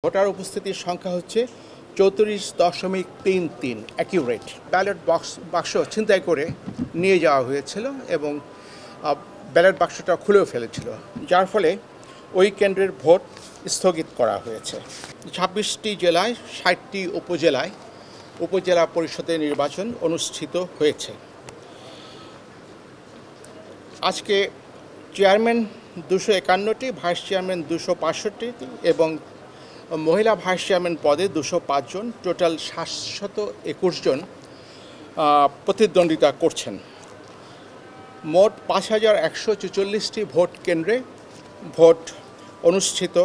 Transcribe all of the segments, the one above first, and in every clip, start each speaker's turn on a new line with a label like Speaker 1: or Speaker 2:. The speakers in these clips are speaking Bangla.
Speaker 1: ভোটার উপস্থিতির সংখ্যা হচ্ছে 34.33 অ্যাকিউরেট। ব্যালট বাক্স ছিনতাই করে নিয়ে যাওয়া হয়েছিল এবং ব্যালট বাক্সটা খুলেও ফেলেছিল, যার ফলে ওই কেন্দ্রের ভোট স্থগিত করা হয়েছে। 26টি জেলায় 60টি উপজেলা পরিষদের নির্বাচন অনুষ্ঠিত হয়েছে। আজকে চেয়ারম্যান 251টি, ভাইস চেয়ারম্যান 265টি এবং মহিলা ভাইস চেয়ারম্যান পদে 205 জন, টোটাল 721 জন প্রতিদ্বন্দ্বিতা করছেন। মোট 5144টি ভোট কেন্দ্রে ভোট অনুষ্ঠিত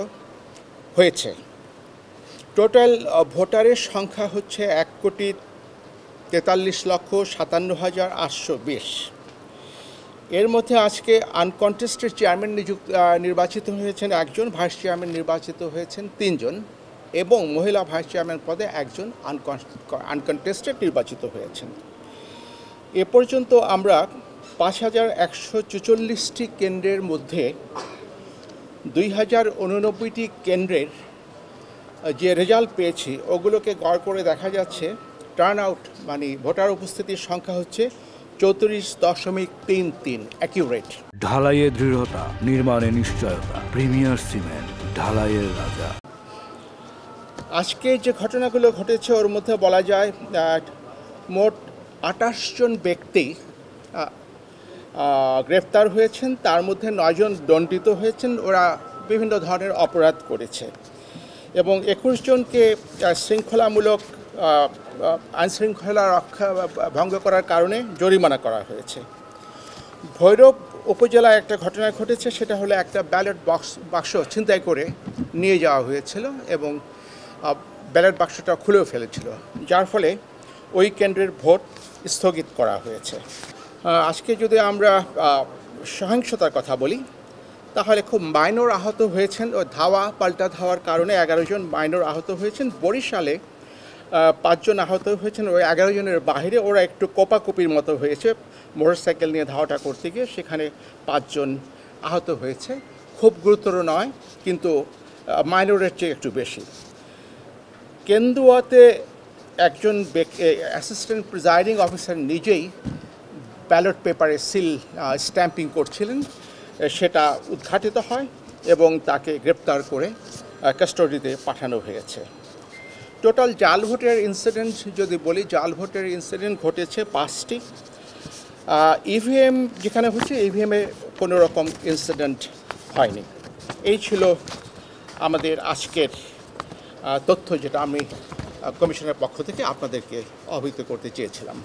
Speaker 1: হয়েছে। টোটাল ভোটারের সংখ্যা হচ্ছে 1,43,57,820। এর মধ্যে আজকে আনকন্টেস্টেড চেয়ারম্যান নির্বাচিত হয়েছেন একজন, ভাইস চেয়ারম্যান নির্বাচিত হয়েছেন 3 জন এবং মহিলা ভাইস চেয়ারম্যান পদে একজন আনকন্টেস্টেড নির্বাচিত হয়েছেন। এ পর্যন্ত আমরা 5144টি কেন্দ্রের মধ্যে 2089টি কেন্দ্রের যে রেজাল্ট পেয়েছি ওগুলোকে গড় করে দেখা যাচ্ছে টার্ন আউট মানে ভোটার উপস্থিতির সংখ্যা হচ্ছে 34.33 অ্যাকিউরেট।
Speaker 2: ঢালাইয়ের দৃঢ়তা, নির্মাণে নিশ্চয়তা, প্রিমিয়ার সিমেন্ট, ঢালাইয়ের রাজা।
Speaker 1: আজকে যে ঘটনাগুলো ঘটেছে ওর মধ্যে বলা যায় মোট 28 জন ব্যক্তি গ্রেফতার হয়েছেন, তার মধ্যে 9 জন দণ্ডিত হয়েছেন। ওরা বিভিন্ন ধরনের অপরাধ করেছে এবং 21 জনকে শৃঙ্খলামূলক আইনশৃঙ্খলা রক্ষা ভঙ্গ করার কারণে জরিমানা করা হয়েছে। ভৈরব উপজেলায় একটা ঘটনা ঘটেছে, সেটা হলো একটা ব্যালট বাক্স ছিনতাই করে নিয়ে যাওয়া হয়েছিল এবং ব্যালট বাক্সটা খুলেও ফেলেছিল, যার ফলে ওই কেন্দ্রের ভোট স্থগিত করা হয়েছে। আজকে যদি আমরা সহিংসতার কথা বলি তাহলে খুব মাইনর আহত হয়েছেন। ও পাল্টা ধাওয়ার কারণে 11 জন মাইনর আহত হয়েছেন। বরিশালে 5 জন আহত হয়েছেন। ওই 11 জনের বাইরে ওরা একটু কোপাকুপির মতো হয়েছে, মোটরসাইকেল নিয়ে ধাওয়াটা করতে গিয়ে সেখানে 5 জন আহত হয়েছে। খুব গুরুতর নয়, কিন্তু মাইনরের চেয়ে একটু বেশি। কেন্দুয়াতে একজন অ্যাসিস্ট্যান্ট প্রিজাইডিং অফিসার নিজেই ব্যালট পেপারে সিল স্ট্যাম্পিং করছিলেন, সেটা উদ্ঘাটিত হয় এবং তাকে গ্রেপ্তার করে কাস্টডিতে পাঠানো হয়েছে। টোটাল জাল ভোটের ইনসিডেন্ট যদি বলি, জাল ভোটের ইনসিডেন্ট ঘটেছে 5টি। ইভিএম যেখানে হচ্ছে ইভিএমে কোনো রকম ইনসিডেন্ট হয়নি। এই ছিল আমাদের আজকের তথ্য, যেটা আমি কমিশনের পক্ষ থেকে আপনাদেরকে অবহিত করতে চেয়েছিলাম।